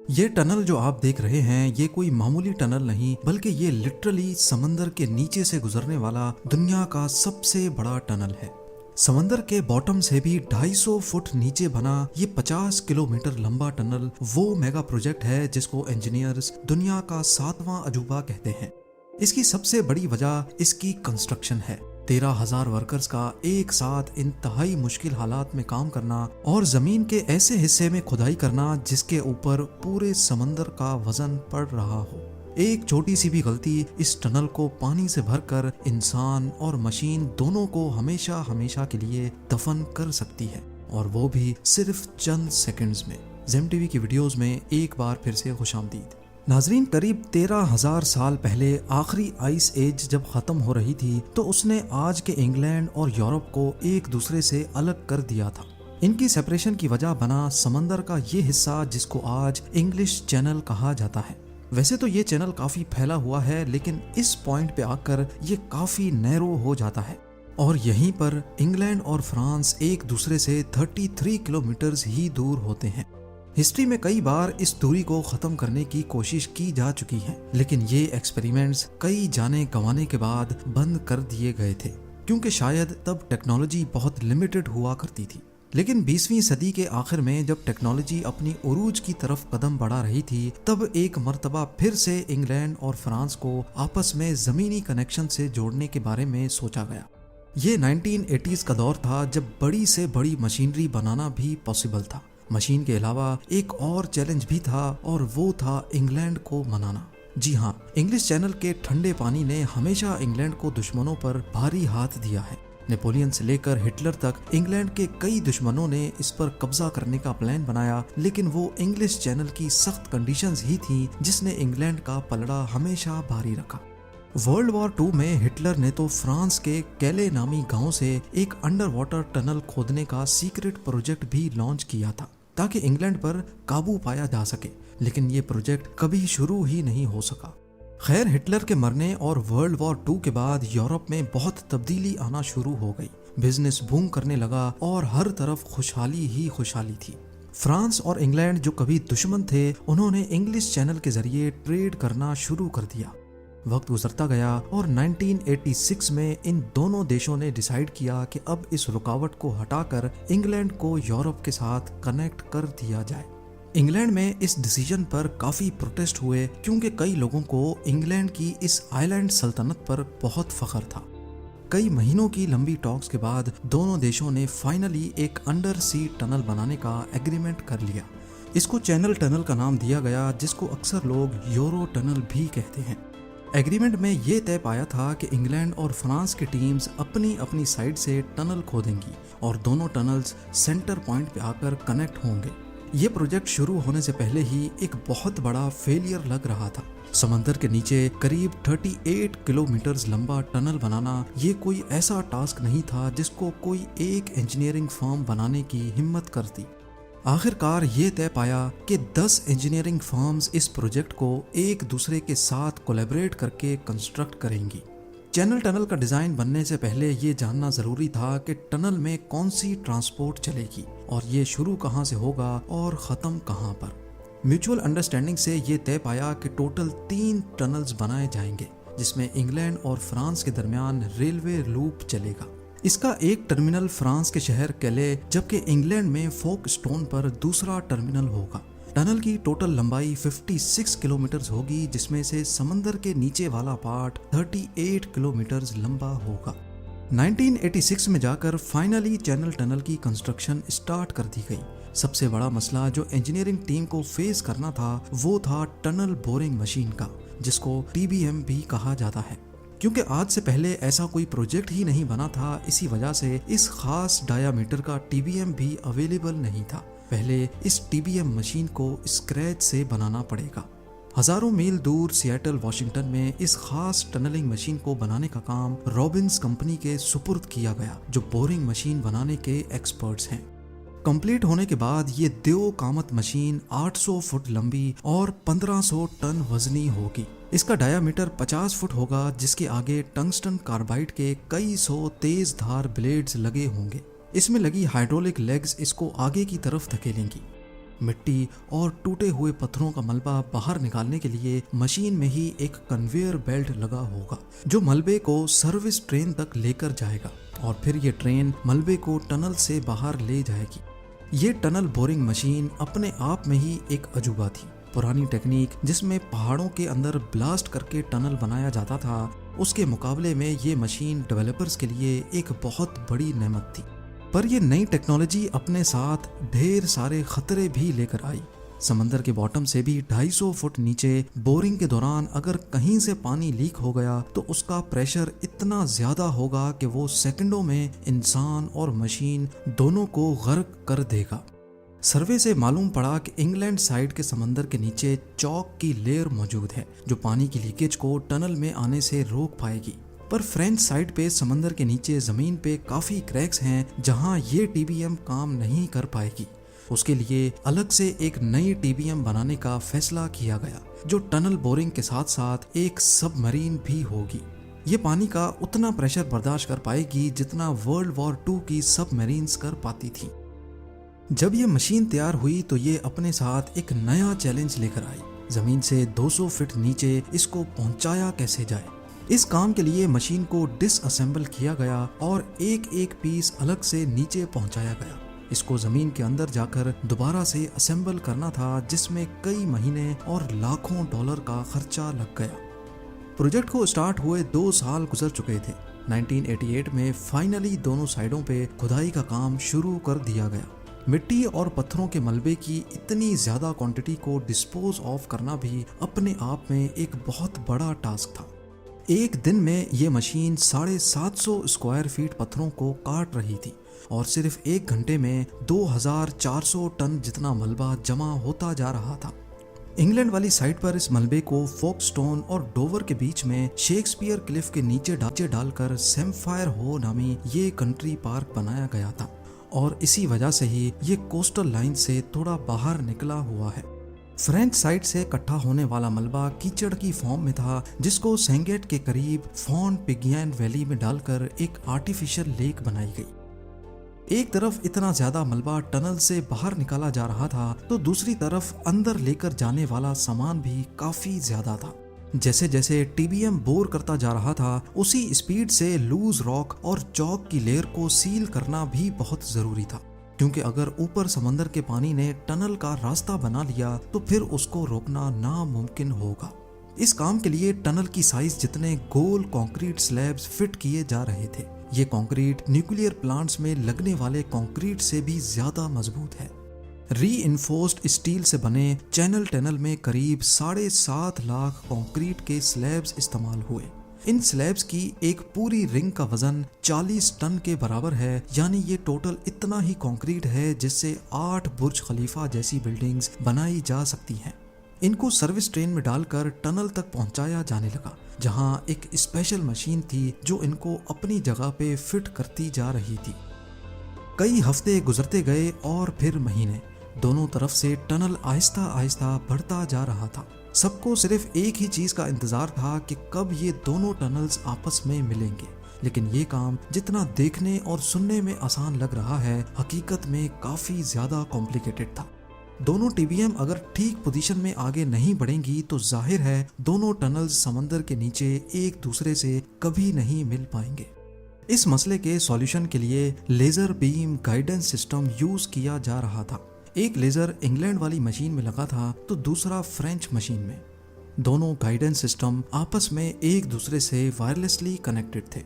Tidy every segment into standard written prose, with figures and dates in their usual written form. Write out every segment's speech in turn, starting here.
ये टनल जो आप देख रहे हैं ये कोई मामूली टनल नहीं बल्कि ये लिटरली समंदर के नीचे से गुजरने वाला दुनिया का सबसे बड़ा टनल है। समंदर के बॉटम से भी 250 फुट नीचे बना ये 50 किलोमीटर लंबा टनल वो मेगा प्रोजेक्ट है जिसको इंजीनियर्स दुनिया का 7वां अजूबा कहते हैं। इसकी सबसे बड़ी वजह इसकी कंस्ट्रक्शन है। 13,000 वर्कर्स का एक साथ इंतहाई मुश्किल हालात में काम करना और जमीन के ऐसे हिस्से में खुदाई करना जिसके ऊपर पूरे समंदर का वजन पड़ रहा हो। एक छोटी सी भी गलती इस टनल को पानी से भरकर इंसान और मशीन दोनों को हमेशा हमेशा के लिए दफन कर सकती है, और वो भी सिर्फ चंद सेकंड्स में। जेम टीवी की वीडियोस में एक बार फिर से खुशामदीद। नाजरीन, करीब 13,000 साल पहले आखिरी आइस एज जब खत्म हो रही थी तो उसने आज के इंग्लैंड और यूरोप को एक दूसरे से अलग कर दिया था। इनकी सेपरेशन की वजह बना समंदर का ये हिस्सा जिसको आज इंग्लिश चैनल कहा जाता है। वैसे तो ये चैनल काफी फैला हुआ है, लेकिन इस पॉइंट पे आकर ये काफी नैरो हो जाता है और यहीं पर इंग्लैंड और फ्रांस एक दूसरे से 33 किलोमीटर ही दूर होते हैं। हिस्ट्री में कई बार इस दूरी को खत्म करने की कोशिश की जा चुकी है, लेकिन ये एक्सपेरिमेंट्स कई जाने गंवाने के बाद बंद कर दिए गए थे, क्योंकि शायद तब टेक्नोलॉजी बहुत लिमिटेड हुआ करती थी। लेकिन 20वीं सदी के आखिर में जब टेक्नोलॉजी अपनी उरूज की तरफ कदम बढ़ा रही थी, तब एक मर्तबा फिर से इंग्लैंड और फ्रांस को आपस में जमीनी कनेक्शन से जोड़ने के बारे में सोचा गया। ये 1980s का दौर था जब बड़ी से बड़ी मशीनरी बनाना भी पॉसिबल था। मशीन के अलावा एक और चैलेंज भी था और वो था इंग्लैंड को मनाना। जी हाँ, इंग्लिश चैनल के ठंडे पानी ने हमेशा इंग्लैंड को दुश्मनों पर भारी हाथ दिया है। नेपोलियन से लेकर हिटलर तक इंग्लैंड के कई दुश्मनों ने इस पर कब्जा करने का प्लान बनाया, लेकिन वो इंग्लिश चैनल की सख्त कंडीशंस ही थी जिसने इंग्लैंड का पलड़ा हमेशा भारी रखा। वर्ल्ड वॉर 2 में हिटलर ने तो फ्रांस के कैले नामी गांव से एक अंडर वाटर टनल खोदने का सीक्रेट प्रोजेक्ट भी लॉन्च किया था ताकि इंग्लैंड पर काबू पाया जा सके, लेकिन ये प्रोजेक्ट कभी शुरू ही नहीं हो सका। खैर, हिटलर के मरने और वर्ल्ड वॉर 2 के बाद यूरोप में बहुत तब्दीली आना शुरू हो गई। बिजनेस बूम करने लगा और हर तरफ खुशहाली ही खुशहाली थी। फ्रांस और इंग्लैंड जो कभी दुश्मन थे, उन्होंने इंग्लिश चैनल के जरिए ट्रेड करना शुरू कर दिया। वक्त गुजरता गया और 1986 में इन दोनों देशों ने डिसाइड किया कि अब इस रुकावट को हटाकर इंग्लैंड को यूरोप के साथ कनेक्ट कर दिया जाए। इंग्लैंड में इस डिसीजन पर काफी प्रोटेस्ट हुए, क्योंकि कई लोगों को इंग्लैंड की इस आइलैंड सल्तनत पर बहुत फख्र था। कई महीनों की लंबी टॉक्स के बाद दोनों देशों ने फाइनली एक अंडर सी टनल बनाने का एग्रीमेंट कर लिया। इसको चैनल टनल का नाम दिया गया, जिसको अक्सर लोग यूरो टनल भी कहते हैं। एग्रीमेंट में ये तय पाया था कि इंग्लैंड और फ्रांस की टीम्स अपनी अपनी साइड से टनल खोदेंगी और दोनों टनल्स सेंटर पॉइंट पे आकर कनेक्ट होंगे। ये प्रोजेक्ट शुरू होने से पहले ही एक बहुत बड़ा फेलियर लग रहा था। समंदर के नीचे करीब 38 किलोमीटर लंबा टनल बनाना ये कोई ऐसा टास्क नहीं था जिसको कोई एक इंजीनियरिंग फर्म बनाने की हिम्मत करती। आखिरकार ये तय पाया कि 10 इंजीनियरिंग फर्म्स इस प्रोजेक्ट को एक दूसरे के साथ कोलैबोरेट करके कंस्ट्रक्ट करेंगी। चैनल टनल का डिजाइन बनने से पहले ये जानना जरूरी था कि टनल में कौन सी ट्रांसपोर्ट चलेगी और ये शुरू कहाँ से होगा और ख़त्म कहाँ पर। म्यूचुअल अंडरस्टैंडिंग से ये तय पाया कि टोटल 3 टनल्स बनाए जाएंगे, जिसमें इंग्लैंड और फ्रांस के दरमियान रेलवे लूप चलेगा। इसका एक टर्मिनल फ्रांस के शहर कैले, जबकि इंग्लैंड में फोक स्टोन पर दूसरा टर्मिनल होगा। टनल की टोटल लंबाई 56 किलोमीटर होगी, जिसमें से समंदर के नीचे वाला पार्ट 38 किलोमीटर लंबा होगा। 1986 में जाकर फाइनली चैनल टनल की कंस्ट्रक्शन स्टार्ट कर दी गई। सबसे बड़ा मसला जो इंजीनियरिंग टीम को फेस करना था वो था टनल बोरिंग मशीन का, जिसको TBM भी कहा जाता है। क्योंकि आज से पहले ऐसा कोई प्रोजेक्ट ही नहीं बना था, इसी वजह से इस खास डायामीटर का TBM भी अवेलेबल नहीं था। पहले इस TBM मशीन को स्क्रैच से बनाना पड़ेगा। हजारों मील दूर सिएटल वॉशिंगटन में इस खास टनलिंग मशीन को बनाने का काम रॉबिन्स कंपनी के सुपुर्द किया गया, जो बोरिंग मशीन बनाने के एक्सपर्ट्स हैं। कंप्लीट होने के बाद ये देव कामत मशीन 800 फुट लंबी और 1500 टन वजनी होगी। इसका डायामीटर 50 फुट होगा, जिसके आगे टंगस्टन कार्बाइड के कई सौ तेज धार ब्लेड्स लगे होंगे। इसमें लगी हाइड्रोलिक लेग्स इसको आगे की तरफ धकेलेंगी। मिट्टी और टूटे हुए पत्थरों का मलबा बाहर निकालने के लिए मशीन में ही एक कन्वेयर बेल्ट लगा होगा जो मलबे को सर्विस ट्रेन तक लेकर जाएगा और फिर ये ट्रेन मलबे को टनल से बाहर ले जाएगी। ये टनल बोरिंग मशीन अपने आप में ही एक अजूबा थी। पुरानी टेक्निक जिसमें पहाड़ों के अंदर ब्लास्ट करके टनल बनाया जाता था, उसके मुकाबले में ये मशीन डेवलपर्स के लिए एक बहुत बड़ी नेमत थी। पर ये नई टेक्नोलॉजी अपने साथ ढेर सारे खतरे भी लेकर आई। समंदर के बॉटम से भी 250 फुट नीचे बोरिंग के दौरान अगर कहीं से पानी लीक हो गया तो उसका प्रेशर इतना ज्यादा होगा कि वो सेकंडों में इंसान और मशीन दोनों को गर्क कर देगा। सर्वे से मालूम पड़ा कि इंग्लैंड साइड के समंदर के नीचे चॉक की लेयर मौजूद है जो पानी की लीकेज को टनल में आने से रोक पाएगी। पर फ्रेंच साइड पे समंदर के नीचे जमीन पे काफी क्रैक्स हैं जहां ये टीबीएम काम नहीं कर पाएगी। उसके लिए अलग से एक नई टीबीएम बनाने का फैसला किया गया जो टनल बोरिंग के साथ साथ एक सबमरीन भी होगी। ये पानी का उतना प्रेशर बर्दाश्त कर पाएगी जितना वर्ल्ड वॉर 2 की सबमरीन्स कर पाती थी। जब ये मशीन तैयार हुई तो ये अपने साथ एक नया चैलेंज लेकर आई। जमीन से 200 फीट नीचे इसको पहुंचाया कैसे जाए। इस काम के लिए मशीन को डिसअसेंबल किया गया और एक एक पीस अलग से नीचे पहुंचाया गया। इसको जमीन के अंदर जाकर दोबारा से असेंबल करना था जिसमें कई महीने और लाखों डॉलर का खर्चा लग गया। प्रोजेक्ट को स्टार्ट हुए 2 साल गुजर चुके थे। 1988 में फाइनली दोनों साइडों पे खुदाई का काम शुरू कर दिया गया। मिट्टी और पत्थरों के मलबे की इतनी ज्यादा क्वांटिटी को डिस्पोज ऑफ करना भी अपने आप में एक बहुत बड़ा टास्क था। एक दिन में ये मशीन 750 स्क्वायर फीट पत्थरों को काट रही थी और सिर्फ 1 घंटे में 2400 टन जितना मलबा जमा होता जा रहा था। इंग्लैंड वाली साइड पर इस मलबे को फोक्सटोन और डोवर के बीच में शेक्सपियर क्लिफ के नीचे डालकर सैम्फायर हो नामी ये कंट्री पार्क बनाया गया था और इसी वजह से ही ये कोस्टल लाइन से थोड़ा बाहर निकला हुआ है। फ्रेंच साइड से इकट्ठा होने वाला मलबा कीचड़ की फॉर्म में था जिसको सेंगेट के करीब फॉन पिगियन वैली में डालकर एक आर्टिफिशियल लेक बनाई गई। एक तरफ इतना ज्यादा मलबा टनल से बाहर निकाला जा रहा था तो दूसरी तरफ अंदर लेकर जाने वाला सामान भी काफी ज्यादा था। जैसे जैसे टीबीएम बोर करता जा रहा था उसी स्पीड से लूज रॉक और चॉक की लेयर को सील करना भी बहुत जरूरी था, क्योंकि अगर ऊपर समंदर के पानी ने टनल का रास्ता बना लिया तो फिर उसको रोकना नामुमकिन होगा। इस काम के लिए टनल की साइज जितने गोल कंक्रीट स्लैब्स फिट किए जा रहे थे। ये कंक्रीट न्यूक्लियर प्लांट्स में लगने वाले कंक्रीट से भी ज्यादा मजबूत है। रीइंफोर्स्ड स्टील से बने चैनल टनल में करीब 7.5 लाख कंक्रीट के स्लैब्स इस्तेमाल हुए। इन स्लैब्स की एक पूरी रिंग का वजन 40 टन के बराबर है, यानी ये टोटल इतना ही कंक्रीट है जिससे 8 बुर्ज खलीफा जैसी बिल्डिंग्स बनाई जा सकती हैं। इनको सर्विस ट्रेन में डालकर टनल तक पहुंचाया जाने लगा, जहां एक स्पेशल मशीन थी जो इनको अपनी जगह पे फिट करती जा रही थी। कई हफ्ते गुजरते गए और फिर महीने। दोनों तरफ से टनल आहिस्ता आहिस्ता बढ़ता जा रहा था। सबको सिर्फ एक ही चीज का इंतजार था कि कब ये दोनों टनल्स आपस में मिलेंगे। लेकिन ये काम जितना देखने और सुनने में आसान लग रहा है, हकीकत में काफी ज्यादा कॉम्प्लिकेटेड था। दोनों टीबीएम अगर ठीक पोजीशन में आगे नहीं बढ़ेंगी तो जाहिर है दोनों टनल्स समंदर के नीचे एक दूसरे से कभी नहीं मिल पाएंगे। इस मसले के सॉल्यूशन के लिए laser beam guidance system use किया जा रहा था। एक लेजर इंग्लैंड वाली मशीन में लगा था तो दूसरा फ्रेंच मशीन में। दोनों गाइडेंस सिस्टम आपस में एक दूसरे से वायरलेसली कनेक्टेड थे।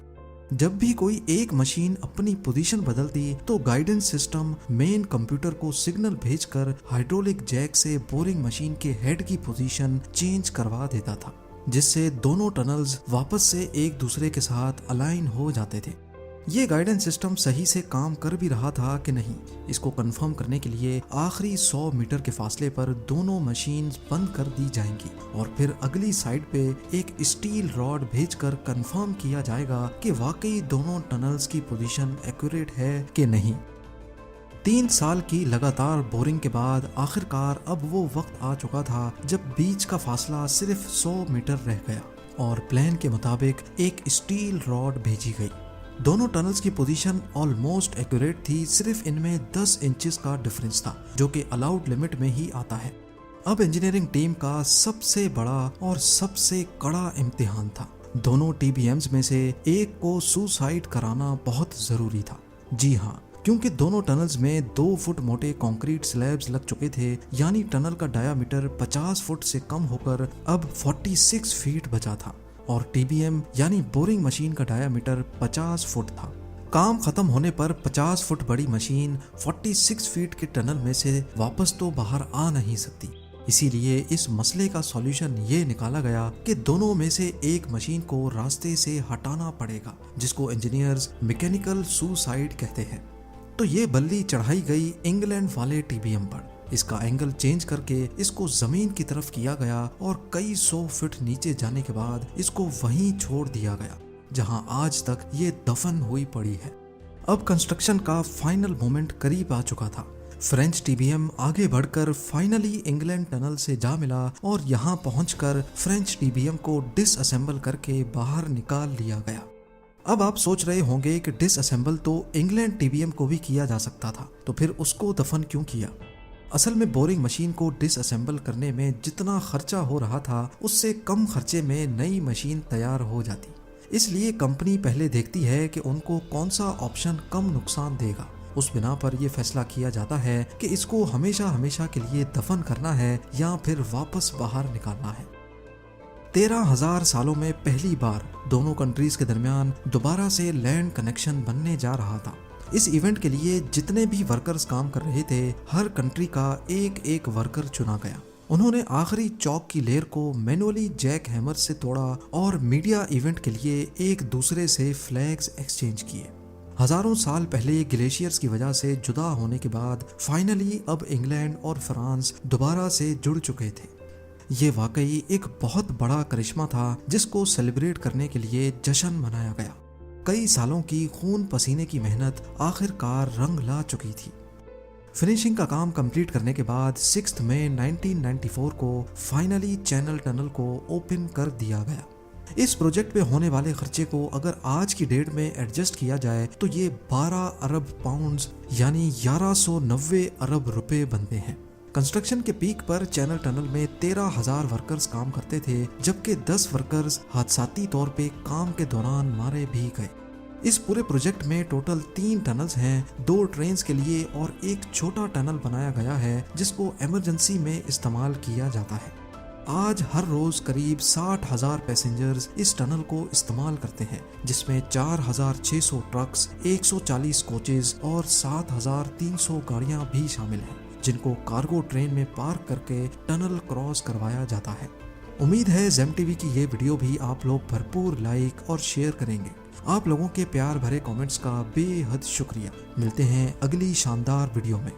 जब भी कोई एक मशीन अपनी पोजीशन बदलती तो गाइडेंस सिस्टम मेन कंप्यूटर को सिग्नल भेजकर हाइड्रोलिक जैक से बोरिंग मशीन के हेड की पोजीशन चेंज करवा देता था, जिससे दोनों टनल्स वापस से एक दूसरे के साथ अलाइन हो जाते थे। ये गाइडेंस सिस्टम सही से काम कर भी रहा था कि नहीं, इसको कंफर्म करने के लिए आखिरी 100 मीटर के फासले पर दोनों मशीन बंद कर दी जाएंगी और फिर अगली साइड पे एक स्टील रॉड भेजकर कंफर्म किया जाएगा कि वाकई दोनों टनल्स की पोजीशन एक्यूरेट है कि नहीं। 3 साल की लगातार बोरिंग के बाद आखिरकार अब वो वक्त आ चुका था जब बीच का फासला सिर्फ 100 मीटर रह गया और प्लान के मुताबिक एक स्टील रॉड भेजी गई। दोनों टनल्स की पोजीशन ऑलमोस्ट एक्यूरेट थी, सिर्फ इनमें 10 इंचेस का डिफरेंस था जो कि अलाउड लिमिट में ही आता है। अब इंजीनियरिंग टीम का सबसे बड़ा और सबसे कड़ा इम्तिहान था। दोनों टीबीएम्स में से एक को सुसाइड कराना बहुत जरूरी था। जी हाँ, क्योंकि दोनों टनल्स में 2 फुट मोटे कंक्रीट स्लैब्स लग चुके थे, यानी टनल का डायामीटर 50 फुट से कम होकर अब 46 फीट बचा था और टीबीएम यानी बोरिंग मशीन का डायामीटर 50 फुट था। काम खत्म होने पर 50 फुट बड़ी मशीन 46 फीट के टनल में से वापस तो बाहर आ नहीं सकती। इसीलिए इस मसले का सॉल्यूशन ये निकाला गया कि दोनों में से एक मशीन को रास्ते से हटाना पड़ेगा, जिसको इंजीनियर्स मैकेनिकल सुसाइड कहते हैं। तो ये बल्ली चढ़ाई गई इंग्लैंड वाले टीबीएम पर। इसका एंगल चेंज करके इसको जमीन की तरफ किया गया और कई 100 फीट नीचे जाने के बाद इसको वहीं छोड़ दिया गया जहां आज तक ये दफन हुई पड़ी है। अब कंस्ट्रक्शन का फाइनल मोमेंट करीब आ चुका था। फ्रेंच टीबीएम आगे बढ़कर फाइनली इंग्लैंड टनल से जा मिला और यहाँ पहुंचकर फ्रेंच टीबीएम को डिसअसेंबल करके बाहर निकाल लिया गया। अब आप सोच रहे होंगे कि डिसअसेंबल तो इंग्लैंड टीबीएम को भी किया जा सकता था, तो फिर उसको दफन क्यों किया? असल में बोरिंग मशीन को डिसअसेंबल करने में जितना खर्चा हो रहा था उससे कम खर्चे में नई मशीन तैयार हो जाती। इसलिए कंपनी पहले देखती है कि उनको कौन सा ऑप्शन कम नुकसान देगा। उस बिना पर यह फैसला किया जाता है कि इसको हमेशा हमेशा के लिए दफन करना है या फिर वापस बाहर निकालना है। 13,000 सालों में पहली बार दोनों कंट्रीज के दरमियान दोबारा से लैंड कनेक्शन बनने जा रहा था। इस इवेंट के लिए जितने भी वर्कर्स काम कर रहे थे, हर कंट्री का एक एक वर्कर चुना गया। उन्होंने आखिरी चौक की लेयर को मैनुअली जैक हैमर से तोड़ा और मीडिया इवेंट के लिए एक दूसरे से फ्लैग्स एक्सचेंज किए। हजारों साल पहले ग्लेशियर्स की वजह से जुदा होने के बाद फाइनली अब इंग्लैंड और फ्रांस दोबारा से जुड़ चुके थे। ये वाकई एक बहुत बड़ा करिश्मा था जिसको सेलिब्रेट करने के लिए जश्न मनाया गया। कई सालों की खून पसीने की मेहनत आखिरकार रंग ला चुकी थी। फिनिशिंग का काम कंप्लीट करने के बाद 6 मई 1994 को फाइनली चैनल टनल को ओपन कर दिया गया। इस प्रोजेक्ट पे होने वाले खर्चे को अगर आज की डेट में एडजस्ट किया जाए तो ये 12 अरब पाउंड्स यानी 1190 अरब रुपए बनते हैं। कंस्ट्रक्शन के पीक पर चैनल टनल में 13,000 वर्कर्स काम करते थे, जबकि 10 वर्कर्स हादसाती तौर पे काम के दौरान मारे भी गए। इस पूरे प्रोजेक्ट में टोटल 3 टनल्स हैं, 2 ट्रेन्स के लिए और एक छोटा टनल बनाया गया है जिसको इमरजेंसी में इस्तेमाल किया जाता है। आज हर रोज करीब 60,000 पैसेंजर्स इस टनल को इस्तेमाल करते हैं, जिसमें 4,600 ट्रक्स, 140 कोचेज और 7,300 गाड़ियां भी शामिल हैं, जिनको कार्गो ट्रेन में पार्क करके टनल क्रॉस करवाया जाता है। उम्मीद है ज़ेम टीवी की ये वीडियो भी आप लोग भरपूर लाइक और शेयर करेंगे। आप लोगों के प्यार भरे कमेंट्स का बेहद शुक्रिया। मिलते हैं अगली शानदार वीडियो में।